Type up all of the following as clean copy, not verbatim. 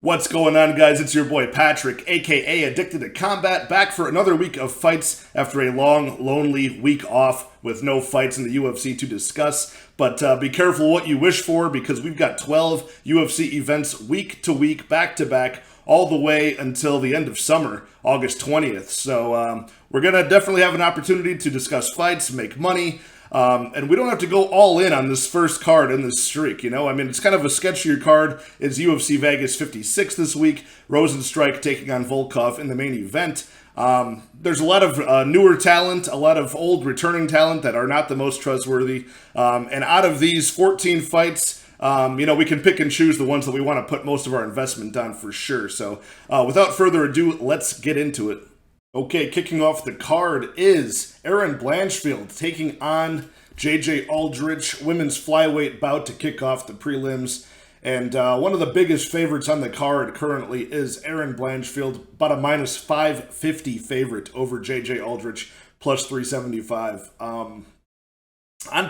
What's going on, guys? It's your boy Patrick, aka Addicted to Combat, back for another week of fights after a long, lonely week off with no fights in the UFC to discuss. But be careful what you wish for, because we've got 12 UFC events week to week, back to back, all the way until the end of summer, August 20th. So we're going to definitely have an opportunity to discuss fights, make money, and we don't have to go all in on this first card in this streak, you know? I mean, it's kind of a sketchier card. It's UFC Vegas 56 this week. Rozenstruik taking on Volkov in the main event. There's a lot of newer talent, a lot of old returning talent that are not the most trustworthy. And out of these 14 fights, you know, we can pick and choose the ones that we want to put most of our investment on for sure. So without further ado, let's get into it. Okay, kicking off the card is Erin Blanchfield taking on Aldrich. Women's flyweight bout to kick off the prelims. And one of the biggest favorites on the card currently is Erin Blanchfield, about a minus 550 favorite over Aldrich, plus 375. On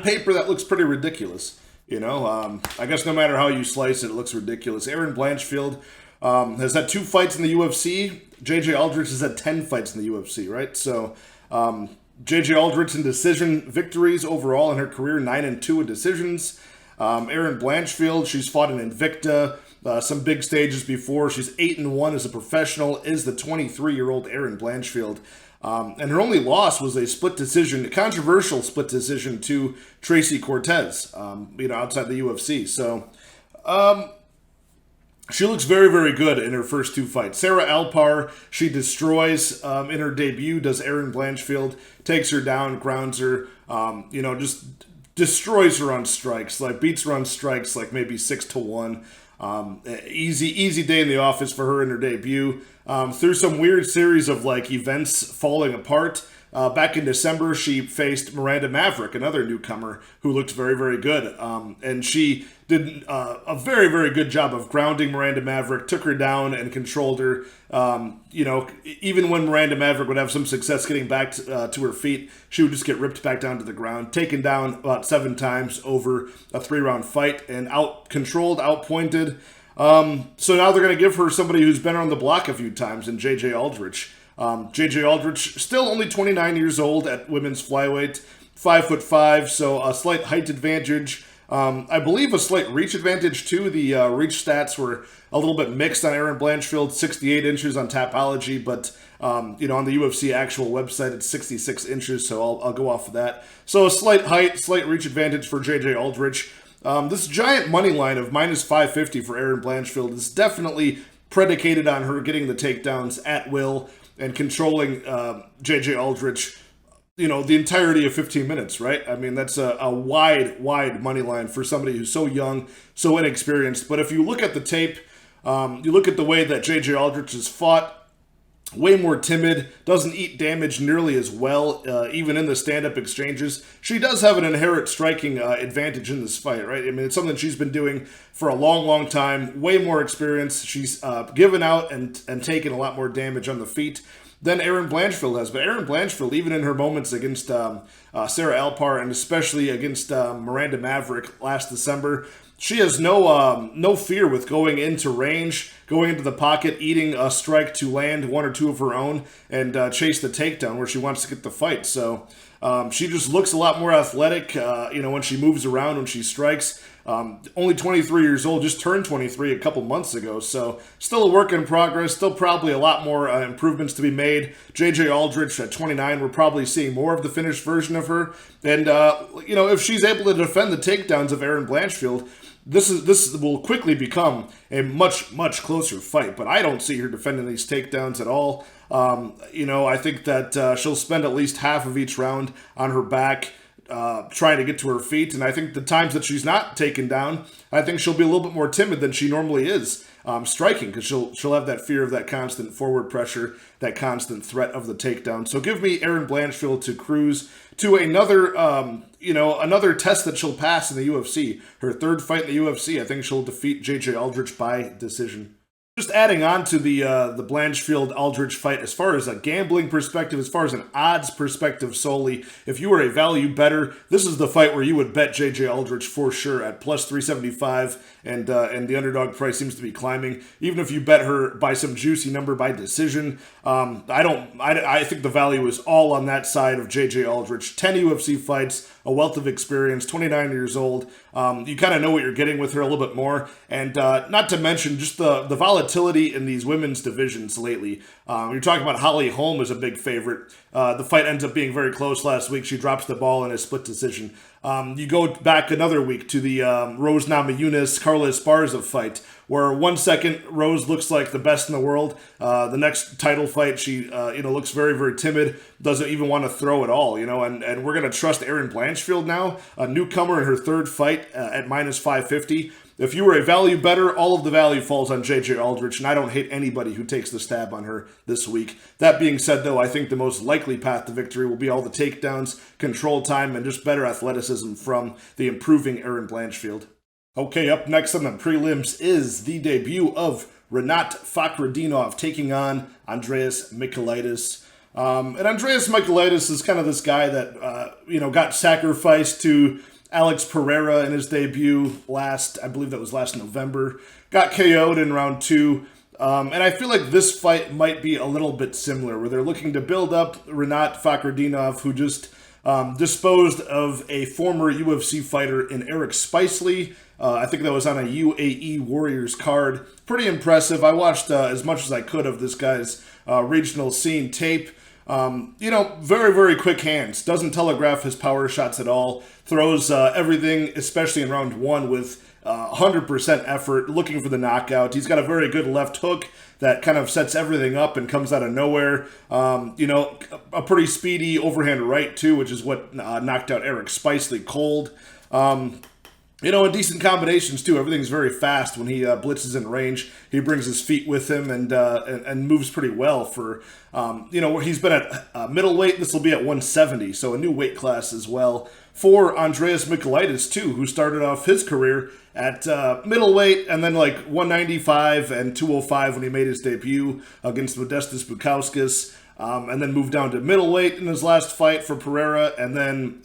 paper, that looks pretty ridiculous. You know, I guess no matter how you slice it, it looks ridiculous. Erin Blanchfield has had 2 fights in the UFC. Aldrich has had 10 fights in the UFC, right? So, Aldrich in decision victories overall in her career, 9-2 in decisions. Erin Blanchfield, she's fought in Invicta, some big stages before. She's 8-1 as a professional, is the 23-year-old Erin Blanchfield. And her only loss was a split decision, a controversial split decision to Tracy Cortez, you know, outside the UFC. So, she looks very, very good in her first 2 fights. Sarah Alpar, she destroys in her debut, does Erin Blanchfield, takes her down, grounds her, you know, just destroys her on strikes, like beats her on strikes, like maybe 6-1. Easy day in the office for her in her debut. Through some weird series of like events falling apart. Back in December, she faced Miranda Maverick, another newcomer who looked very, very good. And she did a very, very good job of grounding Miranda Maverick, took her down and controlled her. You know, even when Miranda Maverick would have some success getting back to her feet, she would just get ripped back down to the ground, taken down about 7 times over a 3-round fight, and out-controlled, out-pointed. So now they're going to give her somebody who's been on the block a few times in Aldrich. Aldrich, still only 29 years old at women's flyweight, 5'5", so a slight height advantage. I believe a slight reach advantage too. The reach stats were a little bit mixed on Erin Blanchfield, 68 inches on Tapology, but you know, on the UFC actual website it's 66 inches, so I'll go off of that. So a slight height, slight reach advantage for Aldrich. This giant money line of minus 550 for Erin Blanchfield is definitely predicated on her getting the takedowns at will and controlling Aldrich, you know, the entirety of 15 minutes, right? I mean, that's a wide money line for somebody who's so young, so inexperienced. But if you look at the tape, you look at the way that Aldrich has fought, way more timid, doesn't eat damage nearly as well, even in the stand-up exchanges. She does have an inherent striking advantage in this fight, right? I mean, it's something she's been doing for a long, long time, way more experience. She's given out and taken a lot more damage on the feet than Erin Blanchfield has. But Erin Blanchfield, even in her moments against Sarah Alpar and especially against Miranda Maverick last December, she has no fear with going into range, going into the pocket, eating a strike to land 1 or 2 of her own, and chase the takedown where she wants to get the fight. So she just looks a lot more athletic, you know, when she moves around, when she strikes. Only 23 years old, just turned 23 a couple months ago, so still a work in progress, still probably a lot more improvements to be made. Aldrich at 29, we're probably seeing more of the finished version of her, and, you know, if she's able to defend the takedowns of Erin Blanchfield, this will quickly become a much, much closer fight, but I don't see her defending these takedowns at all. You know, I think that she'll spend at least half of each round on her back, trying to get to her feet, and I think the times that she's not taken down, I think she'll be a little bit more timid than she normally is striking, because she'll have that fear of that constant forward pressure, that constant threat of the takedown. So give me Erin Blanchfield to cruise to another, you know, another test that she'll pass in the UFC. Her 3rd fight in the UFC, I think she'll defeat Aldrich by decision. Just adding on to the Blanchfield Aldrich fight, as far as a gambling perspective, as far as an odds perspective solely, if you were a value bettor, this is the fight where you would bet JJ Aldrich for sure at plus 375, and the underdog price seems to be climbing. Even if you bet her by some juicy number by decision, I think the value is all on that side of JJ Aldrich. 10 UFC fights, a wealth of experience, 29 years old. You kind of know what you're getting with her a little bit more, and not to mention just the volatility in these women's divisions lately. You're talking about Holly Holm is a big favorite. The fight ends up being very close last week. She drops the ball in a split decision. You go back another week to the Rose Namajunas Carla Esparza fight, where 1 second Rose looks like the best in the world. The next title fight, she looks very, very timid, doesn't even want to throw at all, and we're going to trust Erin Blanchfield now, a newcomer in her third fight at minus 550. If you were a value bettor, all of the value falls on JJ Aldrich, and I don't hate anybody who takes the stab on her this week. That being said, though, I think the most likely path to victory will be all the takedowns, control time, and just better athleticism from the improving Erin Blanchfield. Okay, up next on the prelims is the debut of Rinat Fakhretdinov taking on Andreas Michailidis. And Andreas Michailidis is kind of this guy that, got sacrificed to Alex Pereira in his debut I believe that was last November. Got KO'd in round 2. And I feel like this fight might be a little bit similar, where they're looking to build up Rinat Fakhretdinov, who just disposed of a former UFC fighter in Eric Spicely. I think that was on a UAE Warriors card. Pretty impressive. I watched as much as I could of this guy's regional scene tape. Very, very quick hands. Doesn't telegraph his power shots at all. Throws everything, especially in round 1, with 100% effort, looking for the knockout. He's got a very good left hook that kind of sets everything up and comes out of nowhere. A pretty speedy overhand right, too, which is what knocked out Eric Spicely cold. And decent combinations, too. Everything's very fast when he blitzes in range. He brings his feet with him and moves pretty well for, he's been at middleweight. This will be at 170, so a new weight class as well for Andreas Michailidis, too, who started off his career at middleweight and then 195 and 205 when he made his debut against Modestas Bukauskas, and then moved down to middleweight in his last fight for Pereira, and then,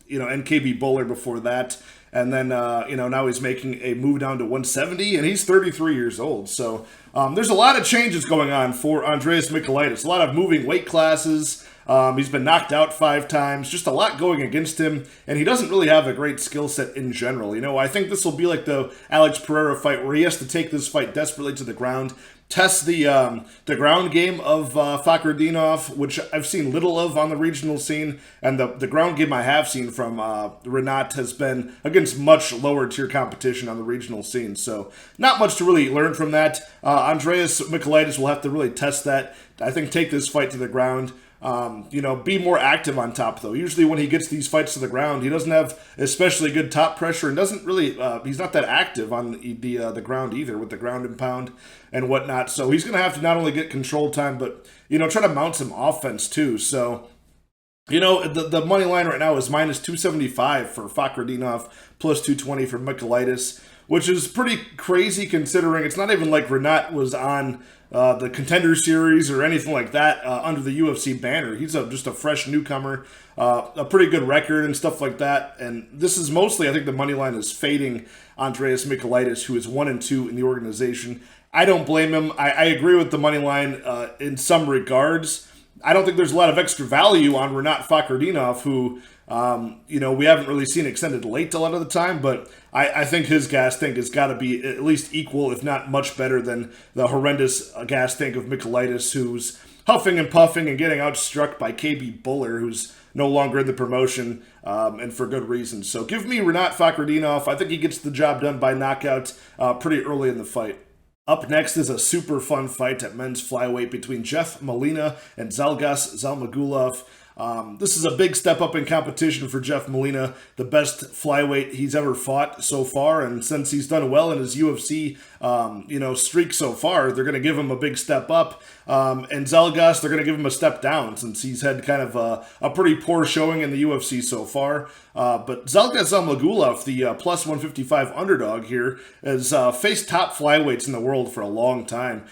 NKB Bowler before that. And then, now he's making a move down to 170, and he's 33 years old. So there's a lot of changes going on for Andreas Michailidis. A lot of moving weight classes. He's been knocked out 5 times. Just a lot going against him, and he doesn't really have a great skill set in general. I think this will be like the Alex Pereira fight, where he has to take this fight desperately to the ground, test the ground game of Fakhretdinov, which I've seen little of on the regional scene, and the ground game I have seen from Rinat has been against much lower tier competition on the regional scene, so not much to really learn from that. Andreas Michailidis will have to really test that. I think take this fight to the ground. Be more active on top, though. Usually when he gets these fights to the ground, he doesn't have especially good top pressure and doesn't really, he's not that active on the ground either with the ground and pound and whatnot. So he's going to have to not only get control time, but, try to mount some offense too. So, the money line right now is minus 275 for Fakhretdinov, plus 220 for Michailidis, which is pretty crazy considering it's not even like Rinat was on the Contender Series or anything like that under the UFC banner. He's just a fresh newcomer, a pretty good record and stuff like that. And this is mostly, I think the money line is fading Andreas Michailidis, who is 1-2 in the organization. I don't blame him. I agree with the money line in some regards. I don't think there's a lot of extra value on Rinat Fakhretdinov, who we haven't really seen extended late a lot of the time, but I think his gas tank has got to be at least equal, if not much better than the horrendous gas tank of Michailidis, who's huffing and puffing and getting outstruck by KB Buller, who's no longer in the promotion, and for good reason. So give me Rinat Fakhretdinov. I think he gets the job done by knockout pretty early in the fight. Up next is a super fun fight at men's flyweight between Jeff Molina and Zhalgas Zhumagulov. This is a big step up in competition for Jeff Molina, the best flyweight he's ever fought so far. And since he's done well in his UFC, streak so far, they're going to give him a big step up. And Zhalgas, they're going to give him a step down since he's had kind of a pretty poor showing in the UFC so far. But Zhumagulov, the plus 155 underdog here, has faced top flyweights in the world for a long time.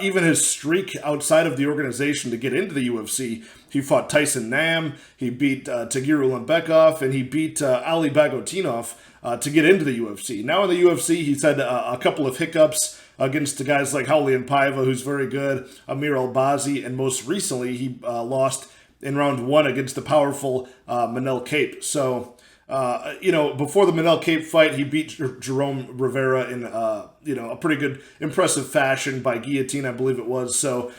Even his streak outside of the organization to get into the UFC, he fought Tyson Nam, he beat Tagir Ulanbekov, and he beat Ali Bagotinov to get into the UFC. Now in the UFC, he's had a couple of hiccups against the guys like Raulian Paiva, who's very good, Amir Albazi, and most recently he lost in round 1 against the powerful Manel Kape. So, before the Manel Kape fight, he beat Jerome Rivera in, a pretty good, impressive fashion by guillotine, I believe it was. So,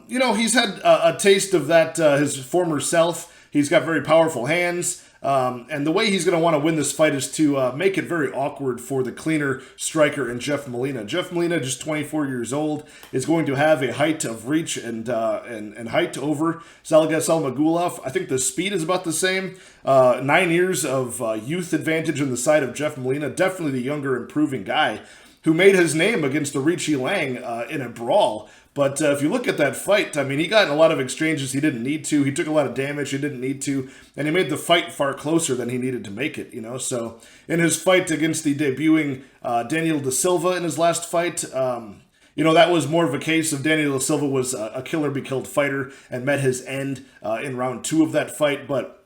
he's had a taste of that, his former self. He's got very powerful hands. And the way he's going to want to win this fight is to make it very awkward for the cleaner striker in Jeff Molina. Jeff Molina, just 24 years old, is going to have a height of reach and height over Zhalgas Zhumagulov. I think the speed is about the same. 9 years of youth advantage on the side of Jeff Molina. Definitely the younger, improving guy who made his name against the Richie Lang in a brawl. But if you look at that fight, I mean, he got in a lot of exchanges he didn't need to. He took a lot of damage he didn't need to. And he made the fight far closer than he needed to make it, So in his fight against the debuting Daniel Da Silva in his last fight, that was more of a case of Daniel Da Silva was a killer-be-killed fighter and met his end in round 2 of that fight. But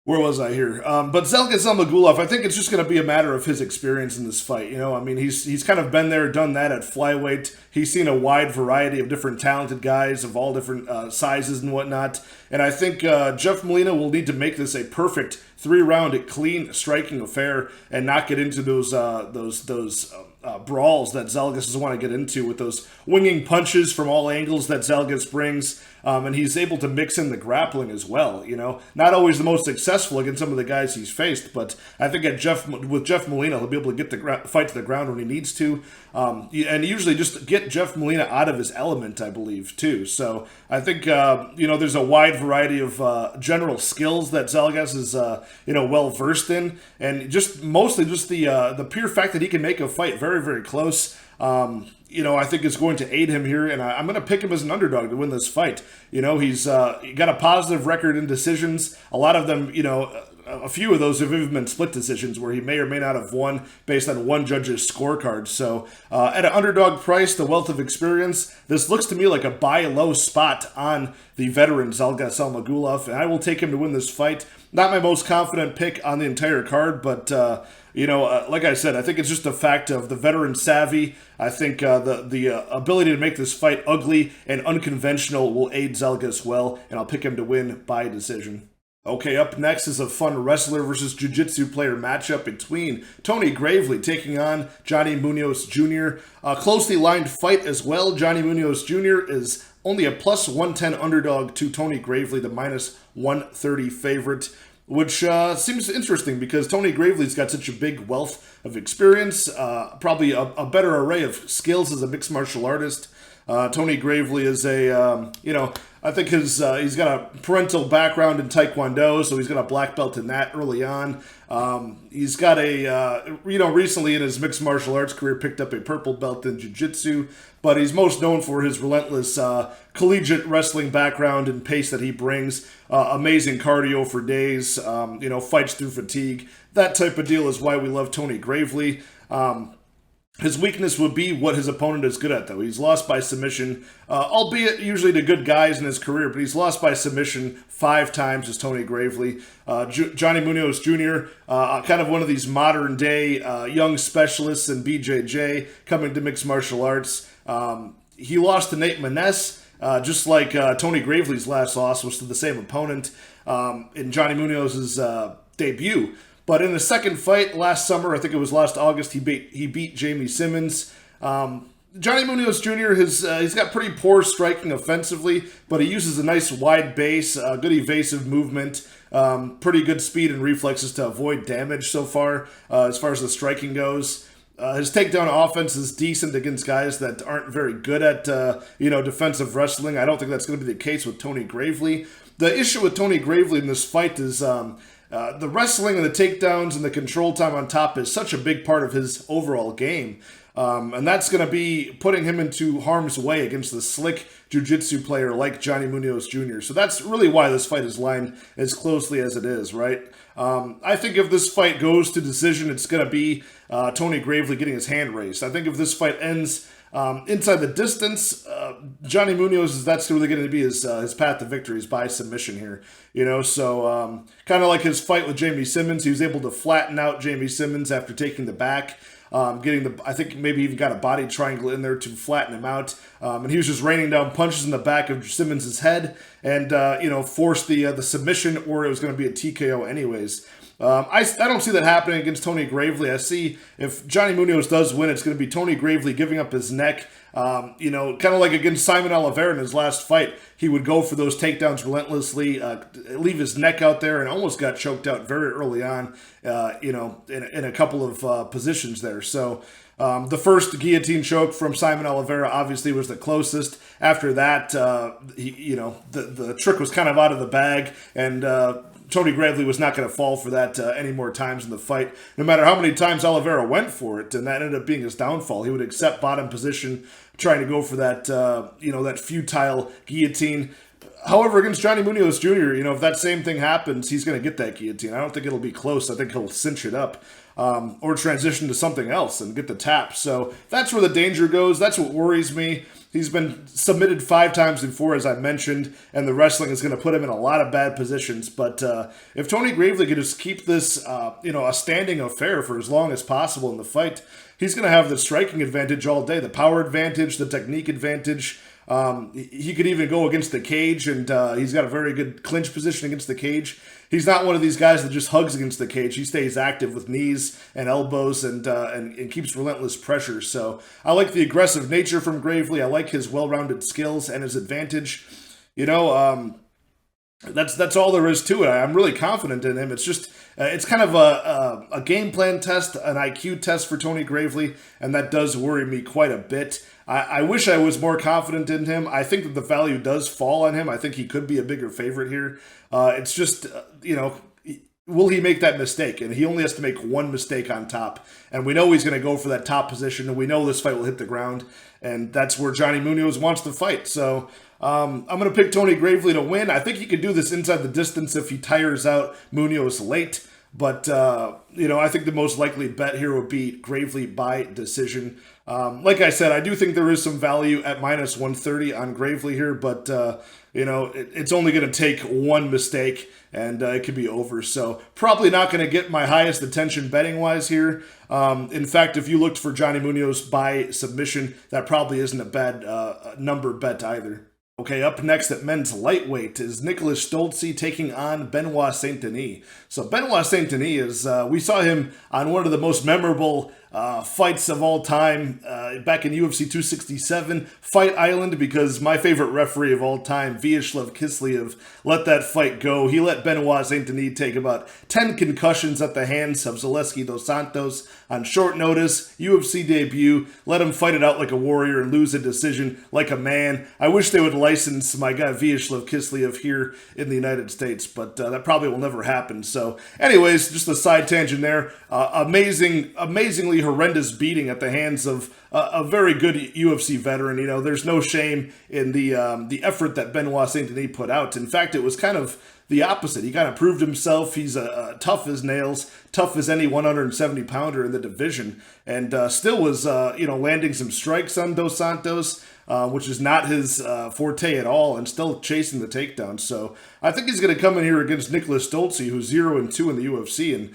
where was I here? But Zhalgas Zhumagulov, I think it's just going to be a matter of his experience in this fight. He's kind of been there, done that at flyweight. He's seen a wide variety of different talented guys of all different sizes and whatnot. And I think Jeff Molina will need to make this a perfect 3-round clean striking affair and not get into those brawls that Zhalgas doesn't want to get into with those winging punches from all angles that Zhalgas brings. And he's able to mix in the grappling as well, Not always the most successful against some of the guys he's faced, but I think with Jeff Molina, he'll be able to get the fight to the ground when he needs to. And usually just get Jeff Molina out of his element, I believe, too. So I think, there's a wide variety of general skills that Zhalgas is, well-versed in. And mostly the pure fact that he can make a fight very, very close, I think is going to aid him here, and I'm going to pick him as an underdog to win this fight. He's got a positive record in decisions. A lot of them, a few of those have even been split decisions where he may or may not have won based on one judge's scorecard. So at an underdog price, the wealth of experience, this looks to me like a buy low spot on the veteran Zhalgas Zhumagulov, and I will take him to win this fight. Not my most confident pick on the entire card, but like I said, I think it's just a fact of the veteran savvy. I think the ability to make this fight ugly and unconventional will aid Zhalgas well, and I'll pick him to win by decision. Okay, up next is a fun wrestler versus jiu-jitsu player matchup between Tony Gravely taking on Johnny Munoz Jr. A closely lined fight as well. Johnny Munoz Jr. is only a plus 110 underdog to Tony Gravely, the minus 130 favorite, which seems interesting because Tony Gravely's got such a big wealth of experience, probably a better array of skills as a mixed martial artist. Tony Gravely is I think he's got a parental background in Taekwondo, so he's got a black belt in that early on. He's got recently in his mixed martial arts career picked up a purple belt in jiu-jitsu, but he's most known for his relentless collegiate wrestling background and pace that he brings. Amazing cardio for days, fights through fatigue. That type of deal is why we love Tony Gravely. His weakness would be what his opponent is good at, though. He's lost by submission, albeit usually to good guys in his career, but he's lost by submission 5 times as Tony Gravely. Johnny Munoz Jr., kind of one of these modern-day young specialists in BJJ coming to mixed martial arts. He lost to Nate Maness, just like Tony Gravely's last loss was to the same opponent in Johnny Munoz's debut. But in the second fight last summer, I think it was last August, he beat Jamie Simmons. Johnny Munoz Jr. He's got pretty poor striking offensively, but he uses a nice wide base, good evasive movement, pretty good speed and reflexes to avoid damage so far as the striking goes. His takedown offense is decent against guys that aren't very good at, defensive wrestling. I don't think that's going to be the case with Tony Gravely. The issue with Tony Gravely in this fight is the wrestling and the takedowns and the control time on top is such a big part of his overall game. And that's going to be putting him into harm's way against the slick jiu-jitsu player like Johnny Munoz Jr. So that's really why this fight is lined as closely as it is, right? I think if this fight goes to decision, it's going to be Tony Gravely getting his hand raised. I think if this fight ends inside the distance, Johnny Munoz, that's really going to be his path to victory is by submission here. So kind of like his fight with Jamie Simmons, he was able to flatten out Jamie Simmons after taking the back. I think maybe even got a body triangle in there to flatten him out. And he was just raining down punches in the back of Simmons' head and, forced the submission, or it was going to be a TKO anyways. I don't see that happening against Tony Gravely. I see if Johnny Munoz does win, it's going to be Tony Gravely giving up his neck. Kind of like against Simon Oliveira in his last fight, he would go for those takedowns relentlessly, leave his neck out there, and almost got choked out very early on, in a couple of positions there. So the first guillotine choke from Simon Oliveira obviously was the closest. After that, the trick was kind of out of the bag, and Tony Gravely was not going to fall for that any more times in the fight. No matter how many times Oliveira went for it, and that ended up being his downfall. He would accept bottom position, trying to go for that, that futile guillotine. However, against Johnny Munoz Jr., if that same thing happens, he's going to get that guillotine. I don't think it'll be close. I think he'll cinch it up or transition to something else and get the tap. So that's where the danger goes. That's what worries me. He's been submitted 5 times before, as I mentioned, and the wrestling is going to put him in a lot of bad positions. But if Tony Gravely could just keep this, a standing affair for as long as possible in the fight, he's going to have the striking advantage all day, the power advantage, the technique advantage. He could even go against the cage, and he's got a very good clinch position against the cage. He's not one of these guys that just hugs against the cage. He stays active with knees and elbows and keeps relentless pressure. So I like the aggressive nature from Gravely. I like his well-rounded skills and his advantage. That's all there is to it. I'm really confident in him. It's just it's kind of a game plan test, an IQ test for Tony Gravely, and that does worry me quite a bit. I wish I was more confident in him. I think that the value does fall on him. I think he could be a bigger favorite here. It's just, will he make that mistake? And he only has to make one mistake on top. And we know he's going to go for that top position, and we know this fight will hit the ground. And that's where Johnny Munoz wants to fight. So I'm going to pick Tony Gravely to win. I think he could do this inside the distance if he tires out Munoz late. But, I think the most likely bet here would be Gravely by decision. Like I said, I do think there is some value at minus 130 on Gravely here, but, it's only going to take one mistake and it could be over. So probably not going to get my highest attention betting-wise here. In fact, if you looked for Johnny Munoz by submission, that probably isn't a bad number bet either. Okay, up next at men's lightweight is Nicholas Stolze taking on Benoit Saint-Denis. So Benoit Saint-Denis we saw him on one of the most memorable fights of all time back in UFC 267, Fight Island, because my favorite referee of all time, Vyacheslav Kislyev, let that fight go. He let Benoit Saint-Denis take about 10 concussions at the hands of Solecki dos Santos on short notice, UFC debut, let him fight it out like a warrior and lose a decision like a man. I wish they would license my guy Vyacheslav Kislyev here in the United States, but that probably will never happen. So anyways, just a side tangent there. Amazingly horrendous beating at the hands of a very good UFC veteran. There's no shame in the effort that Benoit Saint-Denis put out. In fact, it was kind of the opposite. He kind of proved himself. He's tough as nails, tough as any 170-pounder in the division, and still was landing some strikes on Dos Santos, which is not his forte at all, and still chasing the takedown. So I think he's going to come in here against Nicholas Stolze, who's 0-2 in the UFC, and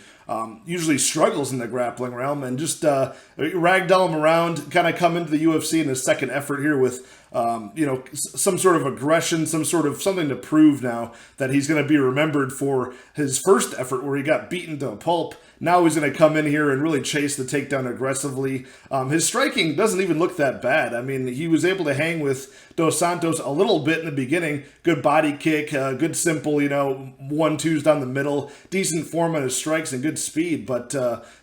usually struggles in the grappling realm, and just ragdoll him around, kind of come into the UFC in his second effort here with some sort of aggression, something to prove now that he's going to be remembered for his first effort where he got beaten to a pulp. Now he's going to come in here and really chase the takedown aggressively. His striking doesn't even look that bad. I mean, he was able to hang with Dos Santos a little bit in the beginning. Good body kick, good simple, 1-2s down the middle, decent form on his strikes and good speed. But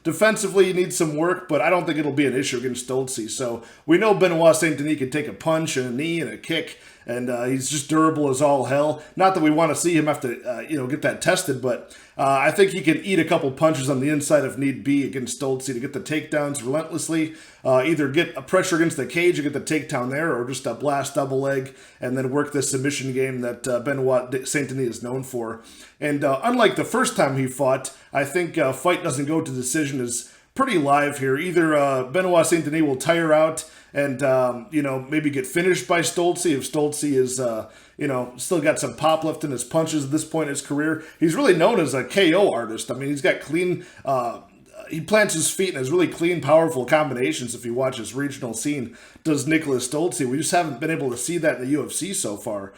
defensively, he needs some work, but I don't think it'll be an issue against Stolze. So we know Benoit Saint-Denis can take a punch and a knee and a kick, and he's just durable as all hell. Not that we want to see him have to, get that tested, but I think he can eat a couple punches on the inside if need be against Stolze to get the takedowns relentlessly. Either get a pressure against the cage or get the takedown there, or just a blast double leg and then work the submission game that Benoit Saint-Denis is known for. And unlike the first time he fought, I think fight doesn't go to decision is pretty live here. Either Benoit Saint-Denis will tire out and, maybe get finished by Stolze if Stolze is, still got some pop left in his punches at this point in his career. He's really known as a KO artist. I mean, he's got clean, he plants his feet and has really clean, powerful combinations. If you watch his regional scene, does Nicholas Stolze. We just haven't been able to see that in the UFC so far.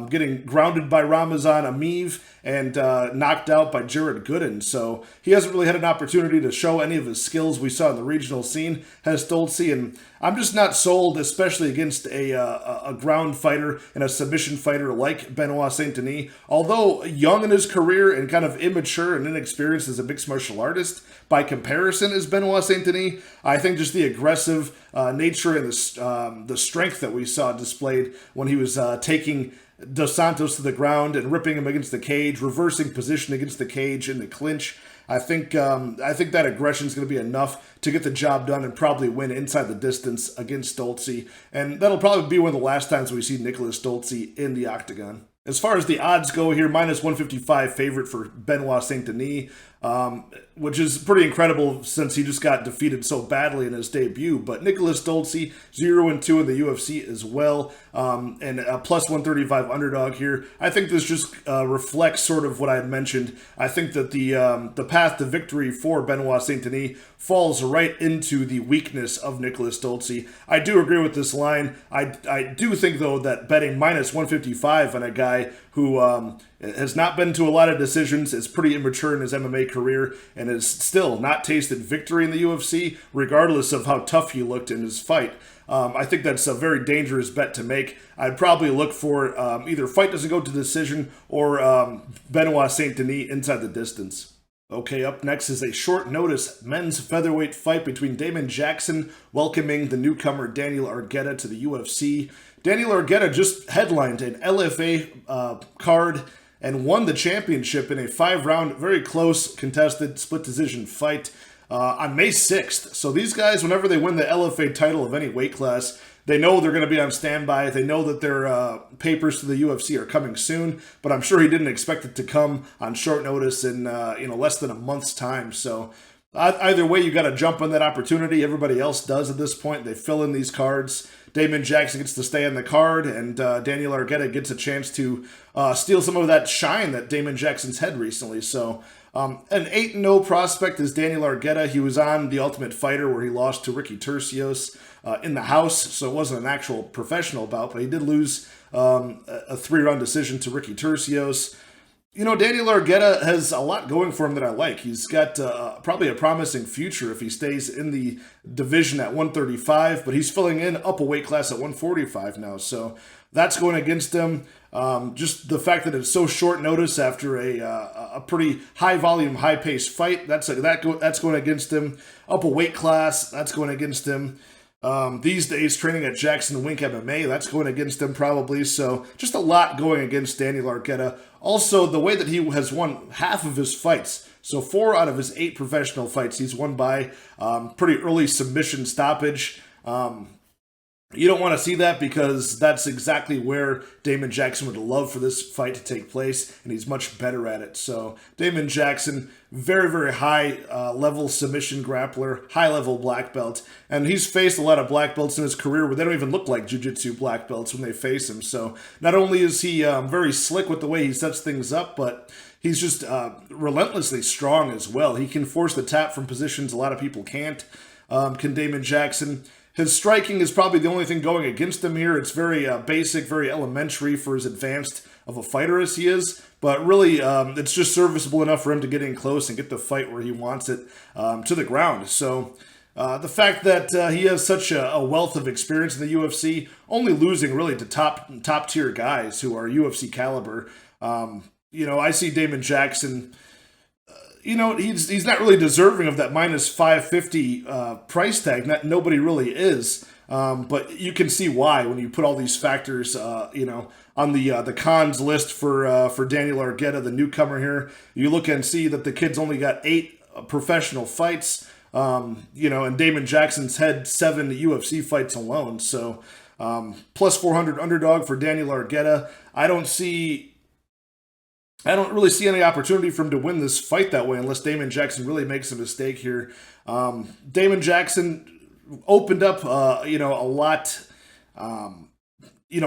Getting grounded by Ramazan Ameev and knocked out by Jared Gooden. So he hasn't really had an opportunity to show any of his skills we saw in the regional scene, has Stolze. And I'm just not sold, especially against a ground fighter and a submission fighter like Benoit Saint-Denis. Although young in his career and kind of immature and inexperienced as a mixed martial artist, by comparison is Benoit Saint-Denis, I think just the aggressive nature and the strength that we saw displayed when he was taking Dos Santos to the ground and ripping him against the cage, reversing position against the cage in the clinch. I think that aggression is going to be enough to get the job done and probably win inside the distance against Stolze. And that'll probably be one of the last times we see Nicholas Stolze in the octagon. As far as the odds go here, minus 155 favorite for Benoit Saint-Denis, which is pretty incredible since he just got defeated so badly in his debut. But Nicholas Stolze, 0-2 in the UFC as well, and a plus 135 underdog here. I think this just reflects sort of what I had mentioned. I think that the path to victory for Benoit Saint-Denis falls right into the weakness of Nicholas Stolze. I do agree with this line. I do think, though, that betting minus 155 on a guy who has not been to a lot of decisions, is pretty immature in his MMA career, and has still not tasted victory in the UFC, regardless of how tough he looked in his fight. I think that's a very dangerous bet to make. I'd probably look for either fight doesn't go to decision or Benoit Saint-Denis inside the distance. Okay, up next is a short notice men's featherweight fight between Damon Jackson welcoming the newcomer Daniel Argueta to the UFC. Daniel Argueta just headlined an LFA card and won the championship in a 5-round, very close, contested, split decision fight on May 6th. So these guys, whenever they win the LFA title of any weight class, they know they're going to be on standby. They know that their papers to the UFC are coming soon, but I'm sure he didn't expect it to come on short notice in less than a month's time. So either way, you got to jump on that opportunity. Everybody else does at this point. They fill in these cards. Damon Jackson gets to stay on the card, and Daniel Argueta gets a chance to steal some of that shine that Damon Jackson's had recently. So an 8-0 prospect is Daniel Argueta. He was on The Ultimate Fighter where he lost to Ricky Turcios in the house, so it wasn't an actual professional bout, but he did lose a 3-round decision to Ricky Turcios. Daniel Argueta has a lot going for him that I like. He's got probably a promising future if he stays in the division at 135, but he's filling in up a weight class at 145 now, so that's going against him. Just the fact that it's so short notice after a pretty high-volume, high-paced fight, that's going against him. Up a weight class, that's going against him. These days, training at Jackson Wink MMA, that's going against him probably. So just a lot going against Daniel Argueta. Also, the way that he has won half of his fights. So 4 out of his 8 professional fights, he's won by pretty early submission stoppage. You don't want to see that because that's exactly where Damon Jackson would love for this fight to take place, and he's much better at it. So Damon Jackson, very, very high-level submission grappler, high-level black belt, and he's faced a lot of black belts in his career where they don't even look like jiu-jitsu black belts when they face him. So not only is he very slick with the way he sets things up, but he's just relentlessly strong as well. He can force the tap from positions a lot of people can't. Can Damon Jackson. His striking is probably the only thing going against him here. It's very basic, very elementary for as advanced of a fighter as he is. But really, it's just serviceable enough for him to get in close and get the fight where he wants it to the ground. So the fact that he has such a wealth of experience in the UFC, only losing really to top tier guys who are UFC caliber. I see Damon Jackson. He's not really deserving of that minus 550 price tag. Nobody really is. But you can see why when you put all these factors, on the cons list for Daniel Argueta, the newcomer here. You look and see that the kid's only got 8 professional fights, and Damon Jackson's had 7 UFC fights alone. So plus 400 underdog for Daniel Argueta. I don't really see any opportunity for him to win this fight that way unless Damon Jackson really makes a mistake here. Damon Jackson opened up, a lot,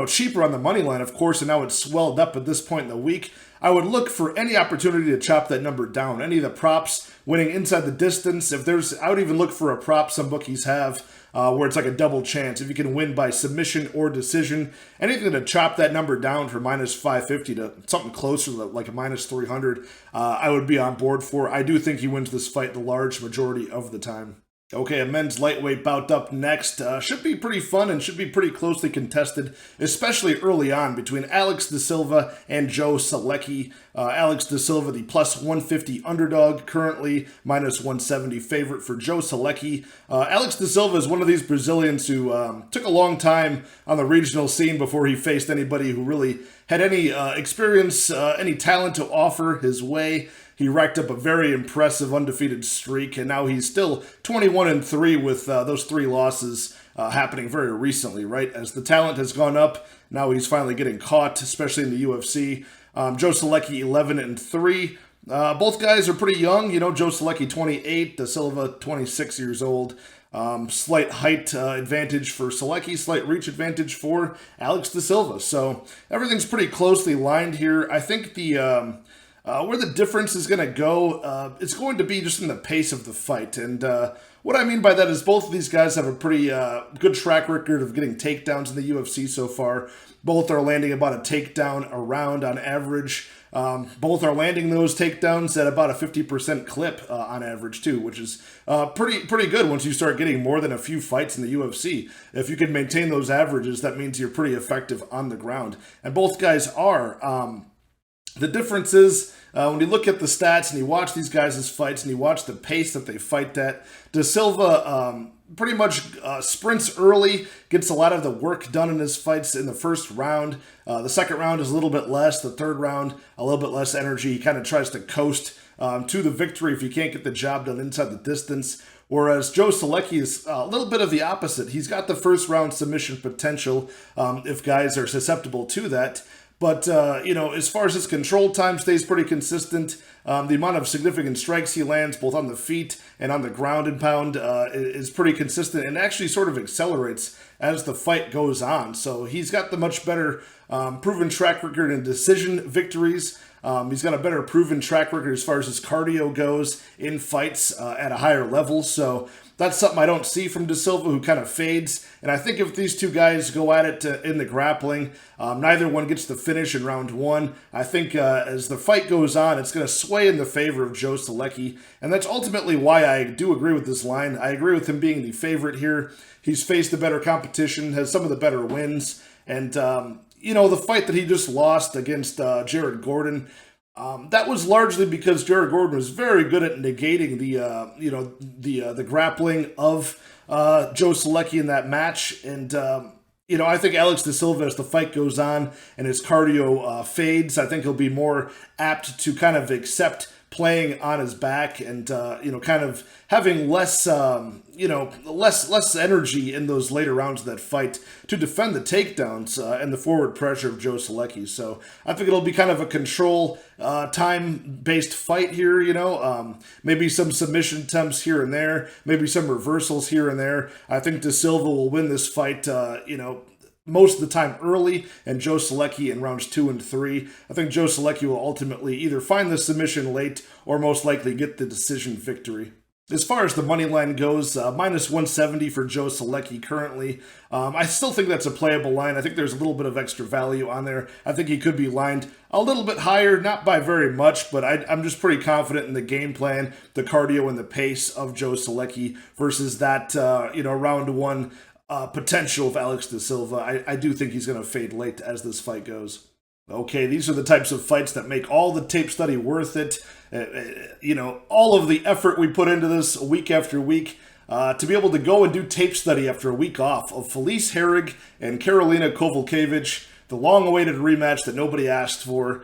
cheaper on the money line, of course, and now it's swelled up at this point in the week. I would look for any opportunity to chop that number down. Any of the props winning inside the distance. I would even look for a prop some bookies have where it's like a double chance. If you can win by submission or decision, anything to chop that number down from minus 550 to something closer to like a minus 300, I would be on board for. I do think he wins this fight the large majority of the time. Okay, a men's lightweight bout up next. Should be pretty fun and should be pretty closely contested, especially early on, between Alex de Silva and Joe Solecki. Alex de Silva, the plus 150 underdog, currently minus 170 favorite for Joe Solecki. Alex de Silva is one of these Brazilians who took a long time on the regional scene before he faced anybody who really had any experience, any talent to offer his way. He racked up a very impressive undefeated streak, and now he's still 21-3 with those 3 losses happening very recently, right? As the talent has gone up, now he's finally getting caught, especially in the UFC. Joe Solecki 11-3. Both guys are pretty young. Joe Solecki 28, De Silva 26 years old. Slight height advantage for Solecki, slight reach advantage for Alex de Silva. So everything's pretty closely lined here. I think where the difference is going to go, it's going to be just in the pace of the fight. And what I mean by that is both of these guys have a pretty good track record of getting takedowns in the UFC so far. Both are landing about a takedown a round on average. Both are landing those takedowns at about a 50% clip on average too, which is pretty good once you start getting more than a few fights in the UFC. If you can maintain those averages, that means you're pretty effective on the ground. And both guys are. The difference is when you look at the stats and you watch these guys' fights and you watch the pace that they fight at, De Silva pretty much sprints early, gets a lot of the work done in his fights in the first round. The second round is a little bit less. The third round, a little bit less energy. He kind of tries to coast to the victory if you can't get the job done inside the distance. Whereas Joe Solecki is a little bit of the opposite. He's got the first round submission potential if guys are susceptible to that. But, as far as his control time stays pretty consistent, the amount of significant strikes he lands both on the feet and on the ground and pound is pretty consistent and actually sort of accelerates as the fight goes on. So he's got the much better proven track record in decision victories. He's got a better proven track record as far as his cardio goes in fights at a higher level. So that's something I don't see from De Silva, who kind of fades. And I think if these two guys go at it in the grappling, neither one gets the finish in round 1. I think as the fight goes on, it's going to sway in the favor of Joe Solecki. And that's ultimately why I do agree with this line. I agree with him being the favorite here. He's faced the better competition, has some of the better wins. And, the fight that he just lost against Jared Gordon, that was largely because Jared Gordon was very good at negating the grappling of Joe Solecki in that match. And, I think Alex de Silva, as the fight goes on and his cardio fades, I think he'll be more apt to kind of accept playing on his back and, kind of having less energy in those later rounds of that fight to defend the takedowns and the forward pressure of Joe Solecki. So I think it'll be kind of a control time-based fight here, maybe some submission attempts here and there, maybe some reversals here and there. I think De Silva will win this fight, most of the time early, and Joe Solecki in rounds 2 and 3. I think Joe Solecki will ultimately either find the submission late or most likely get the decision victory. As far as the money line goes, minus 170 for Joe Solecki currently. I still think that's a playable line. I think there's a little bit of extra value on there. I think he could be lined a little bit higher, not by very much, but I'm just pretty confident in the game plan, the cardio, and the pace of Joe Solecki versus that, round one potential of Alex de Silva. I do think he's going to fade late as this fight goes. Okay, these are the types of fights that make all the tape study worth it. All of the effort we put into this week after week, to be able to go and do tape study after a week off of Felice Herrig and Karolina Kowalkiewicz, the long-awaited rematch that nobody asked for.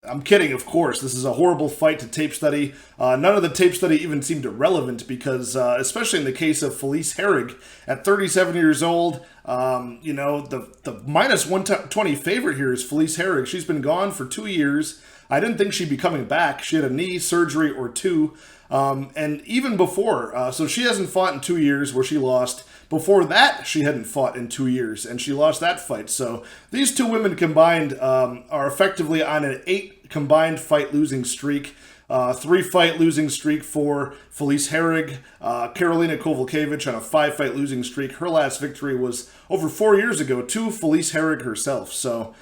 I'm kidding, of course. This is a horrible fight to tape study. None of the tape study even seemed irrelevant because, especially in the case of Felice Herrig, at 37 years old, the minus 120 favorite here is Felice Herrig. She's been gone for 2 years. I didn't think she'd be coming back. She had a knee surgery or two. And even before, so she hasn't fought in 2 years where she lost. Before that, she hadn't fought in 2 years, and she lost that fight. So these two women combined are effectively on an 8 combined fight losing streak. 3-fight losing streak for Felice Herrig. Karolina Kowalkiewicz on a 5-fight losing streak. Her last victory was over 4 years ago to Felice Herrig herself. So,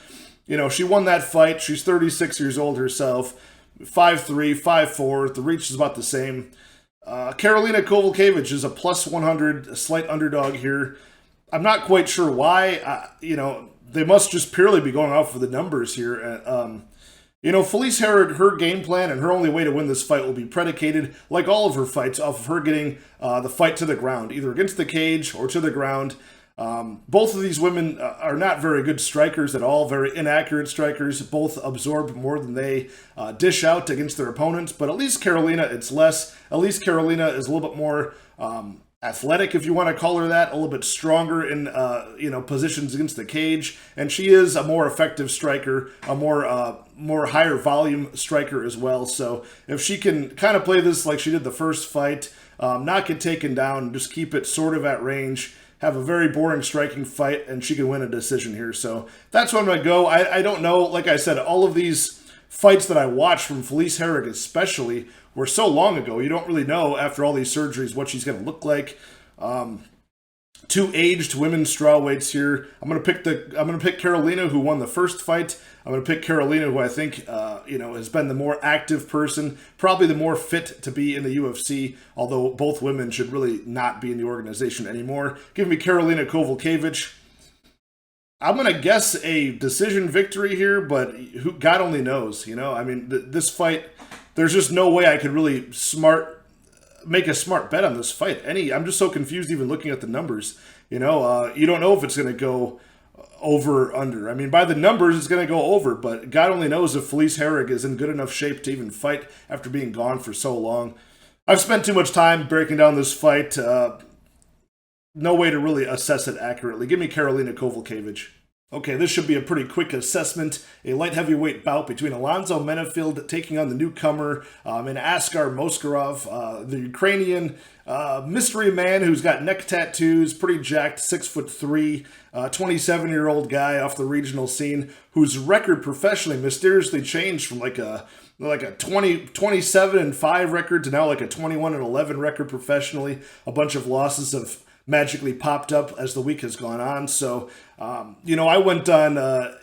she won that fight. She's 36 years old herself. 5'3", 5'4". The reach is about the same. Karolina Kowalkiewicz is a plus 100, a slight underdog here. I'm not quite sure why. They must just purely be going off of the numbers here. Felice Herrig, her game plan and her only way to win this fight will be predicated, like all of her fights, off of her getting the fight to the ground, either against the cage or to the ground. Both of these women are not very good strikers at all, very inaccurate strikers. Both absorb more than they dish out against their opponents, but at least Karolina, it's less. At least Karolina is a little bit more athletic, if you want to call her that, a little bit stronger in positions against the cage, and she is a more effective striker, a more higher volume striker as well. So if she can kind of play this like she did the first fight, not get taken down, just keep it sort of at range, have a very boring striking fight, and she can win a decision here. So that's where I'm going to go. I don't know. Like I said, all of these fights that I watched from Felice Herrig especially were so long ago. You don't really know after all these surgeries what she's going to look like. Two aged women's strawweights here. I'm going to pick Karolina, who won the first fight. I'm going to pick Karolina, who I think has been the more active person, probably the more fit to be in the UFC, although both women should really not be in the organization anymore. Give me Karolina Kowalkiewicz. I'm going to guess a decision victory here, but God only knows. This fight, there's just no way I could really make a smart bet on this fight. I'm just so confused even looking at the numbers. You don't know if it's going to go over or under. By the numbers, it's going to go over, but God only knows if Felice Herrig is in good enough shape to even fight after being gone for so long. I've spent too much time breaking down this fight. No way to really assess it accurately. Give me Karolina Kowalkiewicz. Okay, this should be a pretty quick assessment. A light heavyweight bout between Alonzo Menifield taking on the newcomer and Askar Mozharov, the Ukrainian mystery man who's got neck tattoos, pretty jacked, 6'3", 27-year-old guy off the regional scene whose record professionally mysteriously changed from like a 27-5 record to now like a 21-11 record professionally. A bunch of losses have magically popped up as the week has gone on. So, I went on,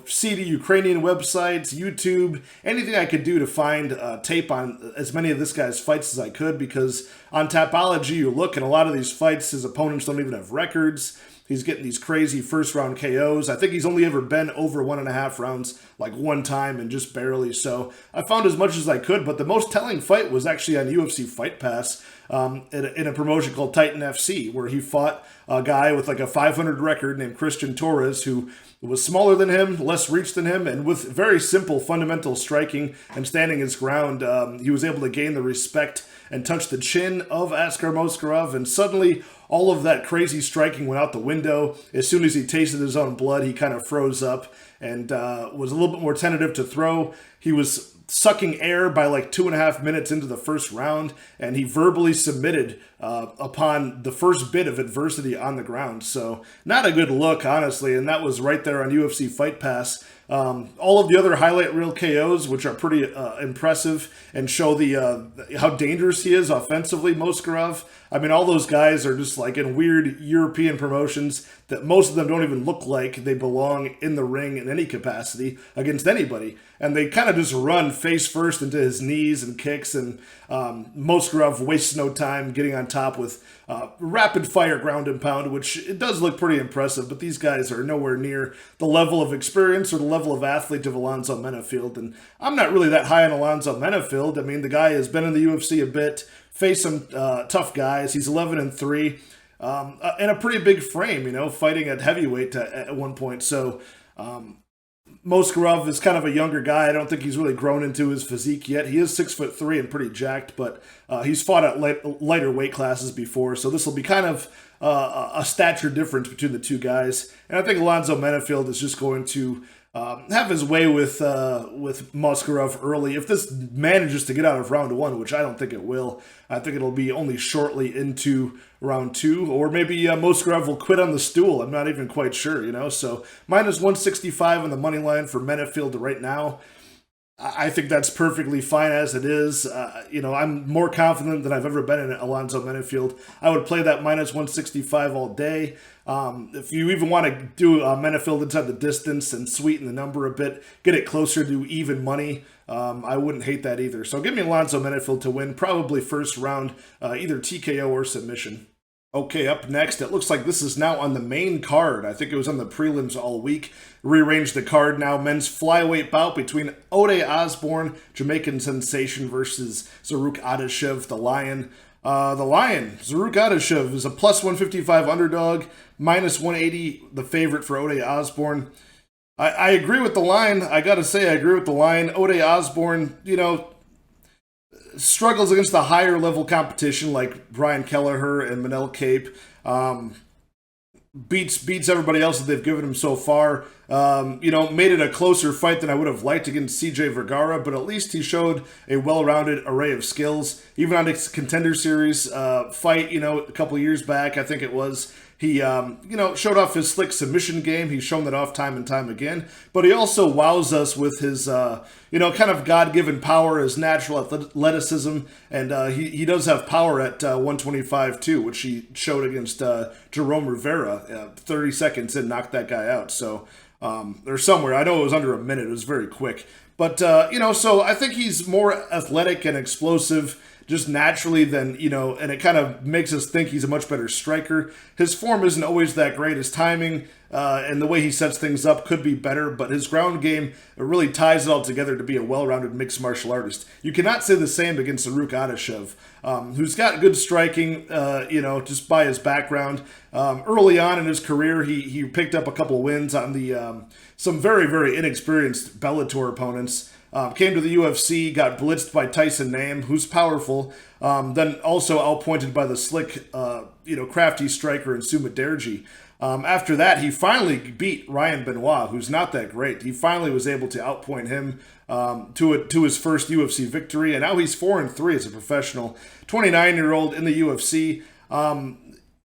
seedy Ukrainian websites, YouTube, anything I could do to find tape on as many of this guy's fights as I could, because on Tapology, you look, and a lot of these fights, his opponents don't even have records. He's getting these crazy first-round KOs. I think he's only ever been over 1.5 rounds, like one time, and just barely. So I found as much as I could, but the most telling fight was actually on UFC Fight Pass in a promotion called Titan FC, where he fought a guy with like a 500 record named Christian Torres, who was smaller than him, less reach than him, and with very simple fundamental striking and standing his ground, he was able to gain the respect and touch the chin of Askar Mozharov, and suddenly all of that crazy striking went out the window. As soon as he tasted his own blood, he kind of froze up and was a little bit more tentative to throw. He was sucking air by like 2.5 minutes into the first round, and he verbally submitted upon the first bit of adversity on the ground. So not a good look, honestly, and that was right there on UFC Fight Pass. All of the other highlight reel KOs, which are pretty impressive and show the how dangerous he is offensively, Mozharov. I mean, all those guys are just like in weird European promotions that most of them don't even look like they belong in the ring in any capacity against anybody. And they kind of just run face first into his knees and kicks, and Mozharov wastes no time getting on top with rapid fire ground and pound, which it does look pretty impressive, but these guys are nowhere near the level of experience or the level of athlete of Alonzo Menifield. And I'm not really that high on Alonzo Menifield. I mean, the guy has been in the UFC a bit, faced some tough guys. He's 11-3, in a pretty big frame, you know, fighting at heavyweight at one point. So Mozharov is kind of a younger guy. I don't think he's really grown into his physique yet. He is 6'3" and pretty jacked, but he's fought at lighter weight classes before, so this will be kind of a stature difference between the two guys. And I think Alonzo Menifield is just going to have his way with Mozharov early. If this manages to get out of round 1, which I don't think it will, I think it'll be only shortly into round 2, or maybe Mozharov will quit on the stool. I'm not even quite sure, you know. So -165 on the money line for Menifield right now. I think that's perfectly fine as it is. You know, I'm more confident than I've ever been in Alonzo Menifield. I would play that -165 all day. If you even want to do Menifield inside the distance and sweeten the number a bit, get it closer to even money, I wouldn't hate that either. So give me Alonzo Menifield to win, probably first round, either TKO or submission. Okay, up next, it looks like this is now on the main card. I think it was on the prelims all week. Rearranged the card now. Men's flyweight bout between Ode Osbourne, Jamaican sensation, versus Zarrukh Adashev, the Lion. Zarrukh Adashev, is a +155 underdog, -180 the favorite for Ode Osbourne. I agree with the line. I gotta say, I agree with the line. Ode Osbourne, you know, struggles against the higher level competition like Brian Kelleher and Manel Cape. Beats everybody else that they've given him so far. You know, made it a closer fight than I would have liked against CJ Vergara, but at least he showed a well-rounded array of skills. Even on his Contender Series fight, you know, a couple years back, I think it was, he, you know, showed off his slick submission game. He's shown that off time and time again. But he also wows us with his, you know, kind of God-given power, his natural athleticism. And he does have power at 125, too, which he showed against Jerome Rivera. 30 seconds in, knocked that guy out. So, or somewhere. I know it was under a minute. It was very quick. But, you know, so I think he's more athletic and explosive just naturally than, you know, and it kind of makes us think he's a much better striker. His form isn't always that great. His timing and the way he sets things up could be better, but his ground game really ties it all together to be a well-rounded mixed martial artist. You cannot say the same against Zarrukh Adashev, who's got good striking, you know, just by his background. Early on in his career, he picked up a couple wins on the some very, very inexperienced Bellator opponents. Came to the UFC, got blitzed by Tyson Nam, who's powerful, then also outpointed by the slick, you know, crafty striker in Suma Derji. After that, he finally beat Ryan Benoit, who's not that great. He finally was able to outpoint him to his first UFC victory, and now he's 4-3 as a professional, 29-year-old in the UFC.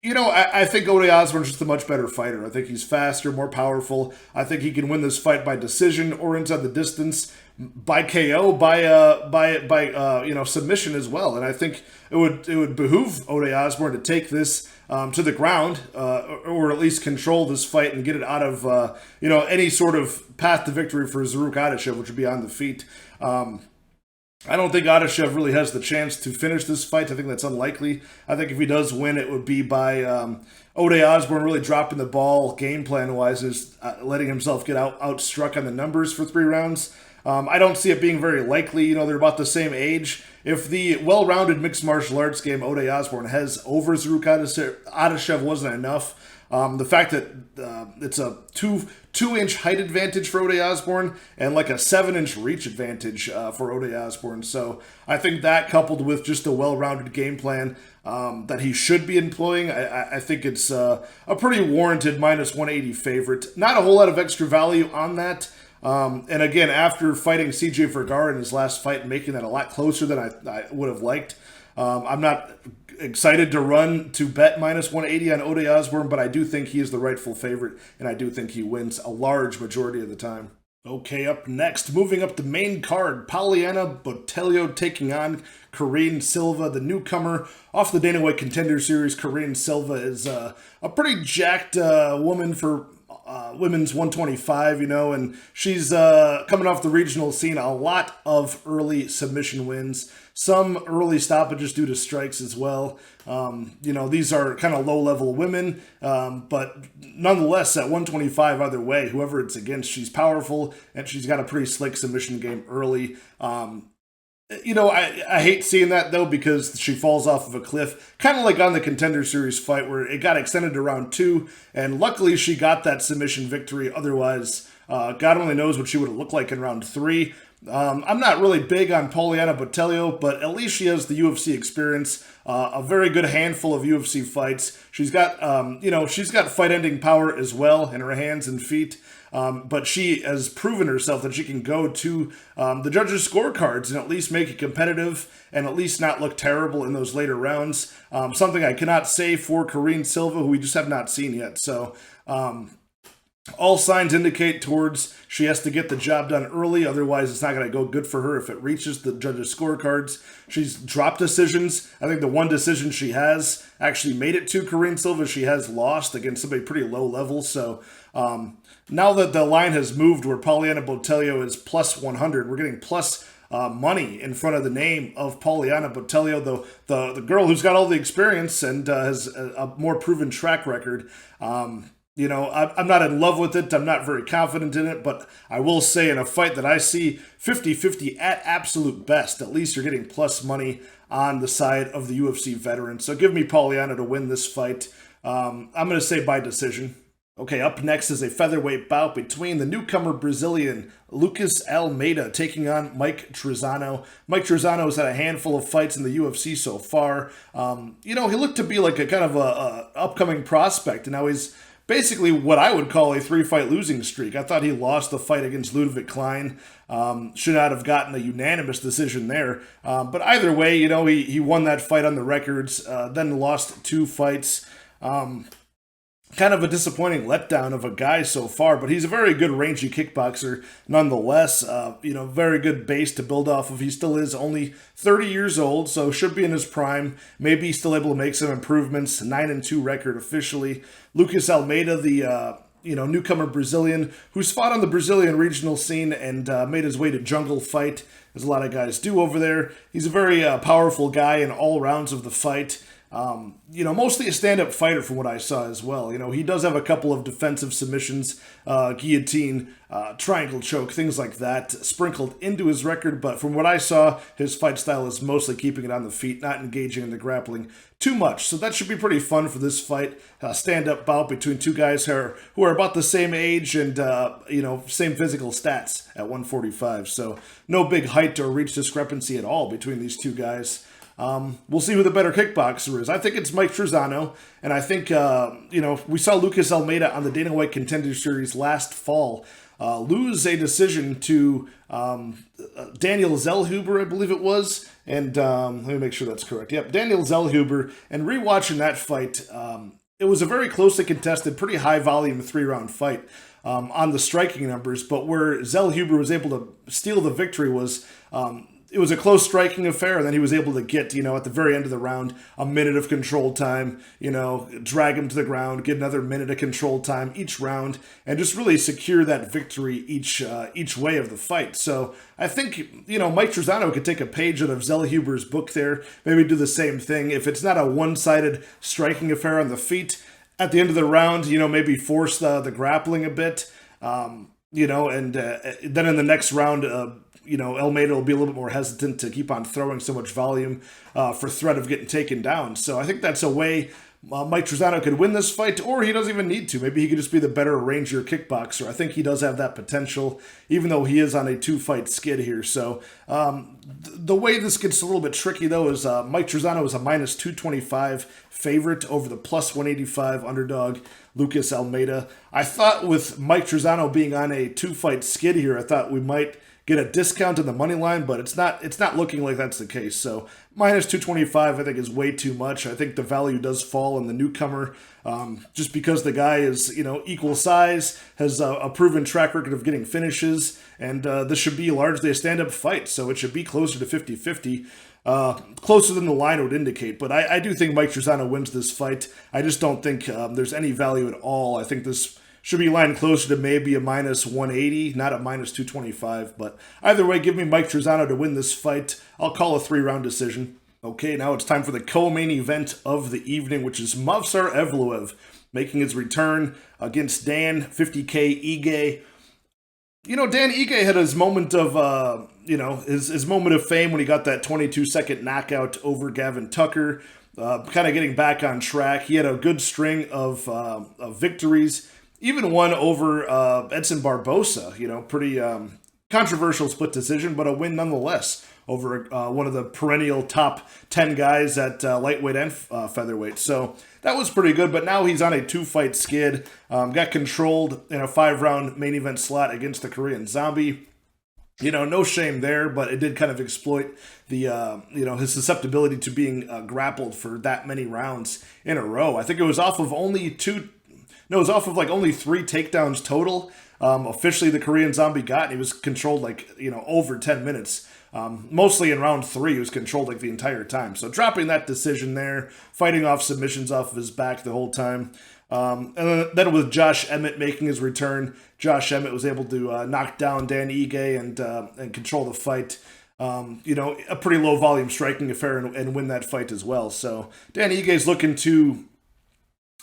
You know, I think Ode Osbourne's just a much better fighter. I think he's faster, more powerful. I think he can win this fight by decision or inside the distance, by KO, by you know, submission as well. And I think it would behoove Ode Osbourne to take this to the ground, or at least control this fight and get it out of you know, any sort of path to victory for Zarrukh Adashev, which would be on the feet. I don't think Adashev really has the chance to finish this fight. I think that's unlikely. I think if he does win, it would be by Ode Osbourne really dropping the ball game plan-wise, and letting himself get outstruck on the numbers for 3 rounds. I don't see it being very likely. You know, they're about the same age. If the well-rounded mixed martial arts game Ode Osbourne has over Zarrukh Adashev wasn't enough, the fact that it's a 2-inch height advantage for Ode Osbourne and like a 7-inch reach advantage for Ode Osbourne. So I think that, coupled with just a well-rounded game plan that he should be employing, I think it's a pretty warranted -180 favorite. Not a whole lot of extra value on that. And again, after fighting CJ Vergara in his last fight and making that a lot closer than I would have liked, I'm not excited to run to bet minus 180 on Ode Osbourne, but I do think he is the rightful favorite, and I do think he wins a large majority of the time. Okay, up next, moving up the main card, Poliana Botelho taking on Karine Silva, the newcomer off the Dana White Contender Series. Karine Silva is a pretty jacked woman for women's 125, and she's coming off the regional scene. A lot of early submission wins, some early stoppages due to strikes as well. These are kind of low-level women, but nonetheless, at 125 either way, whoever it's against, she's powerful, and she's got a pretty slick submission game early. I hate seeing that, though, because she falls off of a cliff, kind of like on the Contender Series fight where it got extended to round 2, and luckily she got that submission victory. Otherwise, God only knows what she would have looked like in round 3. I'm not really big on Poliana Botelho, but at least she has the UFC experience, a very good handful of UFC fights. She's got, she's got fight-ending power as well in her hands and feet. But she has proven herself that she can go to the judges' scorecards and at least make it competitive and at least not look terrible in those later rounds. Something I cannot say for Karine Silva, who we just have not seen yet. So all signs indicate towards she has to get the job done early. Otherwise, it's not going to go good for her if it reaches the judges' scorecards. She's dropped decisions. I think the one decision she has actually made it to Karine Silva. She has lost against somebody pretty low level. So now that the line has moved where Poliana Botelho is plus 100, we're getting plus money in front of the name of Poliana Botelho, the girl who's got all the experience and has a more proven track record. I'm not in love with it. I'm not very confident in it, but I will say in a fight that I see 50-50 at absolute best, at least you're getting plus money on the side of the UFC veteran. So give me Poliana to win this fight. I'm going to say by decision. Okay, up next is a featherweight bout between the newcomer Brazilian Lucas Almeida taking on Mike Trizano. Mike Trizano has had a handful of fights in the UFC so far. He looked to be like a kind of a upcoming prospect, and now he's basically what I would call a 3-fight losing streak. I thought he lost the fight against Ludwig Klein. Should not have gotten a unanimous decision there. But either way, he won that fight on the records, then lost 2 fights. Kind of a disappointing letdown of a guy so far, but he's a very good rangy kickboxer nonetheless. Very good base to build off of. He still is only 30 years old, so should be in his prime. Maybe he's still able to make some improvements. 9-2 record officially. Lucas Almeida, the newcomer Brazilian, who's fought on the Brazilian regional scene and made his way to Jungle Fight, as a lot of guys do over there. He's a very powerful guy in all rounds of the fight. Mostly a stand-up fighter from what I saw as well. He does have a couple of defensive submissions, guillotine, triangle choke, things like that sprinkled into his record. But from what I saw, his fight style is mostly keeping it on the feet, not engaging in the grappling too much. So that should be pretty fun for this fight. Stand-up bout between two guys who are about the same age and, same physical stats at 145. So no big height or reach discrepancy at all between these two guys. We'll see who the better kickboxer is. I think it's Mike Trizano, and I think, we saw Lucas Almeida on the Dana White Contender Series last fall lose a decision to Daniel Zellhuber, I believe it was, and let me make sure that's correct. Yep, Daniel Zellhuber, and rewatching that fight, it was a very closely contested, pretty high-volume 3-round fight on the striking numbers, but where Zellhuber was able to steal the victory was it was a close striking affair, and then he was able to get, at the very end of the round, a minute of control time, drag him to the ground, get another minute of control time each round, and just really secure that victory each way of the fight. So I think, Mike Trizano could take a page out of Zellhuber's book there, maybe do the same thing. If it's not a one-sided striking affair on the feet, at the end of the round, maybe force the grappling a bit, and then in the next round, Almeida will be a little bit more hesitant to keep on throwing so much volume for threat of getting taken down. So I think that's a way Mike Trizano could win this fight, or he doesn't even need to. Maybe he could just be the better rangier kickboxer. I think he does have that potential, even though he is on a 2-fight skid here. So the way this gets a little bit tricky, though, is Mike Trizano is a minus 225 favorite over the plus 185 underdog Lucas Almeida. I thought with Mike Trizano being on a 2-fight skid here, I thought we might get a discount in the money line, but it's not looking like that's the case. So minus 225 I think is way too much. I think the value does fall in the newcomer, just because the guy is, equal size, has a proven track record of getting finishes, and this should be largely a stand-up fight, so it should be closer to 50-50. Closer than the line would indicate, but I do think Mike Trizano wins this fight. I just don't think there's any value at all. I think this should be lined closer to maybe a minus 180, not a minus 225. But either way, give me Mike Trizano to win this fight. I'll call a 3-round decision. Okay, now it's time for the co-main event of the evening, which is Mozharov Evloev making his return against Dan 50K Ige. Dan Ige had his moment of, his moment of fame when he got that 22-second knockout over Gavin Tucker, kind of getting back on track. He had a good string of victories. Even one over Edson Barbosa, pretty controversial split decision, but a win nonetheless over one of the perennial top 10 guys at lightweight and featherweight. So that was pretty good, but now he's on a 2-fight skid. Got controlled in a 5-round main event slot against the Korean Zombie. No shame there, but it did kind of exploit the, his susceptibility to being grappled for that many rounds in a row. I think it was off of only only 3 takedowns total. Officially, the Korean Zombie got, and he was controlled over 10 minutes. Mostly in round 3, he was controlled the entire time. So dropping that decision there, fighting off submissions off of his back the whole time. And then with Josh Emmett making his return, Josh Emmett was able to knock down Dan Ige and control the fight. A pretty low volume striking affair and win that fight as well. So Dan Ige's looking to...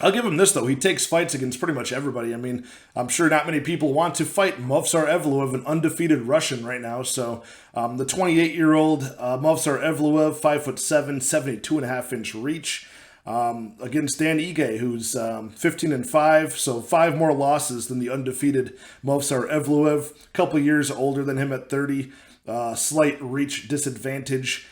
I'll give him this, though. He takes fights against pretty much everybody. I mean, I'm sure not many people want to fight Mozharov Evloev, an undefeated Russian right now. So the 28-year-old Mozharov Evloev, 5'7", 72.5-inch reach, against Dan Ige, who's 15-5, so 5 more losses than the undefeated Mozharov Evloev. A couple years older than him at 30, slight reach disadvantage.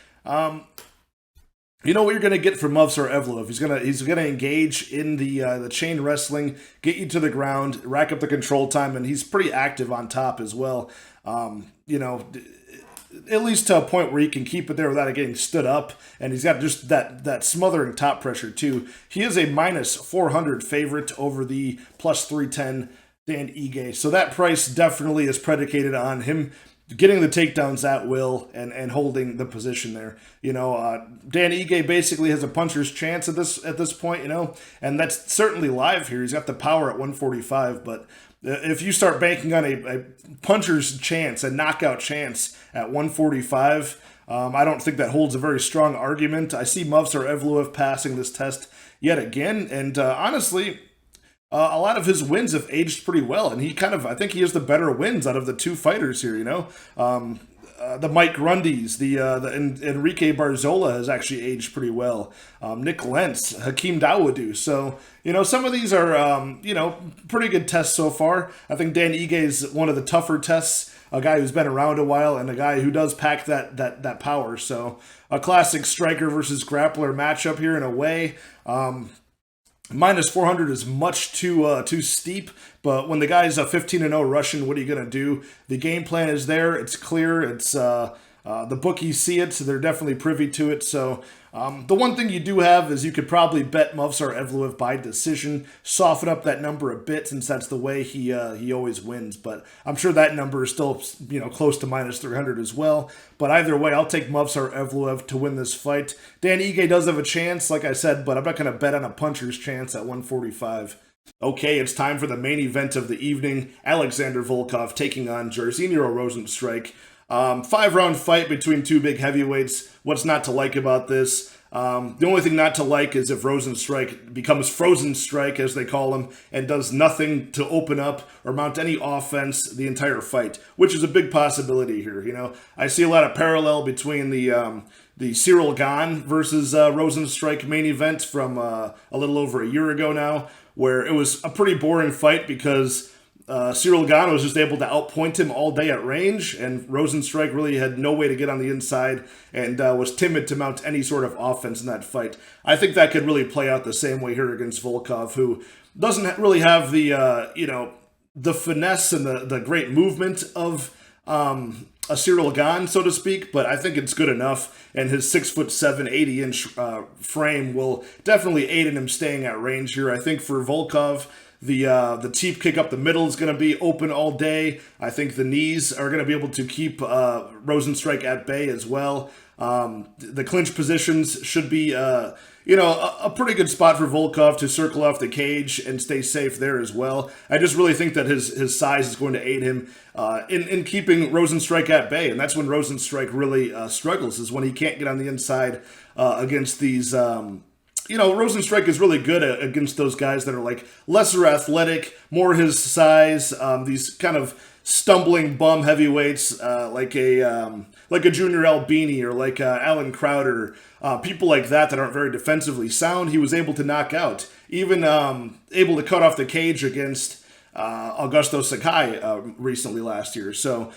You know what you're going to get from Mozharov Evloev. He's gonna engage in the chain wrestling, get you to the ground, rack up the control time, and he's pretty active on top as well. At least to a point where he can keep it there without it getting stood up, and he's got just that smothering top pressure too. He is a minus 400 favorite over the plus 310 Dan Ige, so that price definitely is predicated on him getting the takedowns at will and holding the position there. Dan Ige basically has a puncher's chance at this point, and that's certainly live here. He's got the power at 145, but if you start banking on a puncher's chance, a knockout chance at 145, I don't think that holds a very strong argument. I see Mozharov Evloev passing this test yet again, and honestly, a lot of his wins have aged pretty well, and I think he has the better wins out of the 2 fighters here, the Mike Grundys, the Enrique Barzola has actually aged pretty well. Nick Lentz, Hakeem Dawodu. So, some of these are, pretty good tests so far. I think Dan Ige is one of the tougher tests, a guy who's been around a while and a guy who does pack that power. So a classic striker versus grappler matchup here in a way. Minus 400 is much too steep, but when the guy's a 15-0 Russian, what are you going to do? The game plan is there. It's clear. It's the bookies see it, so they're definitely privy to it. So the one thing you do have is you could probably bet Mozharov Evloev by decision, soften up that number a bit since that's the way he always wins. But I'm sure that number is still close to minus 300 as well. But either way, I'll take Mozharov Evloev to win this fight. Dan Ige does have a chance, like I said, but I'm not going to bet on a puncher's chance at 145. Okay, it's time for the main event of the evening. Alexander Volkov taking on Jairzinho Rozenstruik. 5-round fight between 2 big heavyweights. What's not to like about this? The only thing not to like is if Rozenstruik becomes Frozen Strike, as they call him, and does nothing to open up or mount any offense the entire fight, which is a big possibility here. You know, I see a lot of parallel between the Cyril Gane versus Rozenstruik main event from a little over a year ago now, where it was a pretty boring fight because Cyril Gane was just able to outpoint him all day at range, and Rozenstruik really had no way to get on the inside and was timid to mount any sort of offense in that fight. I think that could really play out the same way here against Volkov, who doesn't really have the the finesse and the great movement of a Cyril Gane, so to speak, but I think it's good enough, and his 6'7", 80-inch frame will definitely aid in him staying at range here. I think for Volkov, the teep kick up the middle is going to be open all day. I think the knees are going to be able to keep Rozenstruik at bay as well. The clinch positions should be a pretty good spot for Volkov to circle off the cage and stay safe there as well. I just really think that his size is going to aid him in keeping Rozenstruik at bay, and that's when Rozenstruik really struggles, is when he can't get on the inside against these... Rozenstruik is really good against those guys that are like lesser athletic, more his size, these kind of stumbling bum heavyweights like a Junior Albini or like Alan Crowder, people like that aren't very defensively sound. He was able to knock out, even able to cut off the cage against Augusto Sakai recently last year. So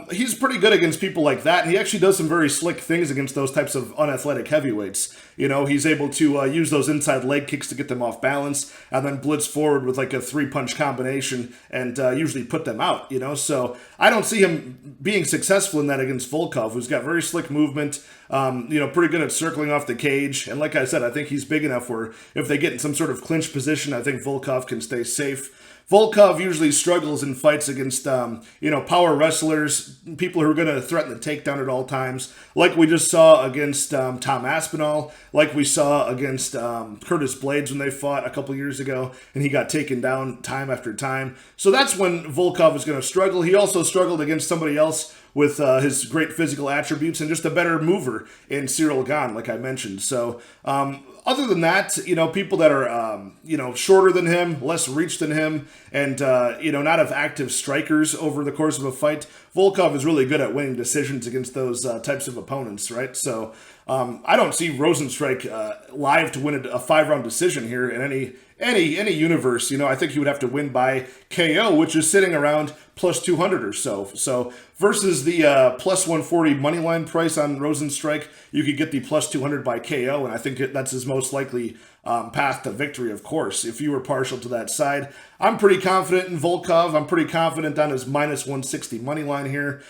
he's pretty good against people like that, and he actually does some very slick things against those types of unathletic heavyweights. You know, he's able to use those inside leg kicks to get them off balance, and then blitz forward with like a 3-punch combination and usually put them out, you know. So I don't see him being successful in that against Volkov, who's got very slick movement, pretty good at circling off the cage. And like I said, I think he's big enough where if they get in some sort of clinch position, I think Volkov can stay safe. Volkov usually struggles in fights against, power wrestlers, people who are going to threaten the takedown at all times, like we just saw against Tom Aspinall, like we saw against Curtis Blades when they fought a couple years ago, and he got taken down time after time. So that's when Volkov is going to struggle. He also struggled against somebody else with his great physical attributes and just a better mover in Cyril Gane, like I mentioned. So other than that, people that are, shorter than him, less reach than him, and, not have active strikers over the course of a fight, Volkov is really good at winning decisions against those types of opponents, right? So I don't see Rozenstruik live to win a 5-round decision here in any universe. I think he would have to win by KO, which is sitting around plus 200 or so. So versus the plus 140 money line price on Rozenstruik, you could get the plus 200 by KO, and I think that's his most likely path to victory, of course, if you were partial to that side. I'm pretty confident in Volkov. I'm pretty confident on his minus 160 money line here.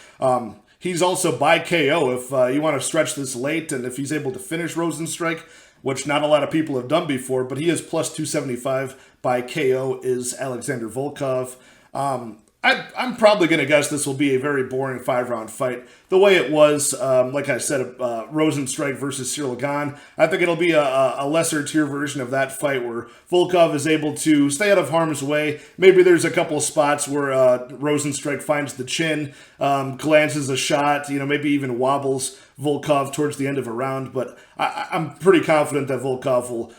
He's also by KO if you want to stretch this late, and if he's able to finish Rozenstruik, which not a lot of people have done before, but he is plus 275 by KO is Alexander Volkov. I'm probably going to guess this will be a very boring 5-round fight. The way it was, like I said, Rozenstruik versus Cyril Gane, I think it'll be a lesser tier version of that fight where Volkov is able to stay out of harm's way. Maybe there's a couple spots where Rozenstruik finds the chin, glances a shot, maybe even wobbles Volkov towards the end of a round. But I'm pretty confident that Volkov will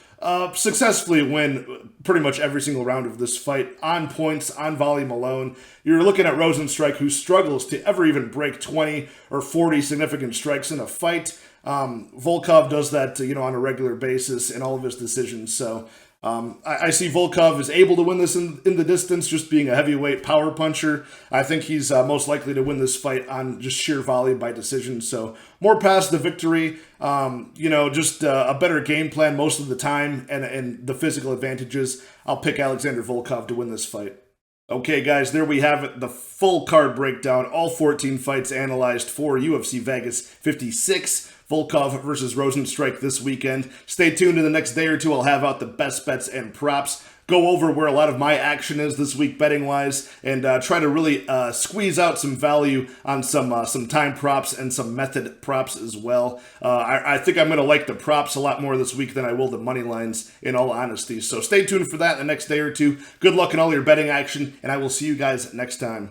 successfully win pretty much every single round of this fight on points, on volume alone. You're looking at Rozenstruik, who struggles to ever even break 20 or 40 significant strikes in a fight. Volkov does that, on a regular basis in all of his decisions. So I see Volkov is able to win this in the distance, just being a heavyweight power puncher. I think he's most likely to win this fight on just sheer volume by decision. So more past the victory, just a better game plan most of the time, and the physical advantages. I'll pick Alexander Volkov to win this fight. Okay, guys, there we have it. The full card breakdown, all 14 fights analyzed for UFC Vegas 56. Volkov versus Rozenstruik this weekend. Stay tuned in the next day or two. I'll have out the best bets and props. Go over where a lot of my action is this week betting-wise, and try to really squeeze out some value on some time props and some method props as well. I think I'm going to like the props a lot more this week than I will the money lines, in all honesty. So stay tuned for that in the next day or two. Good luck in all your betting action, and I will see you guys next time.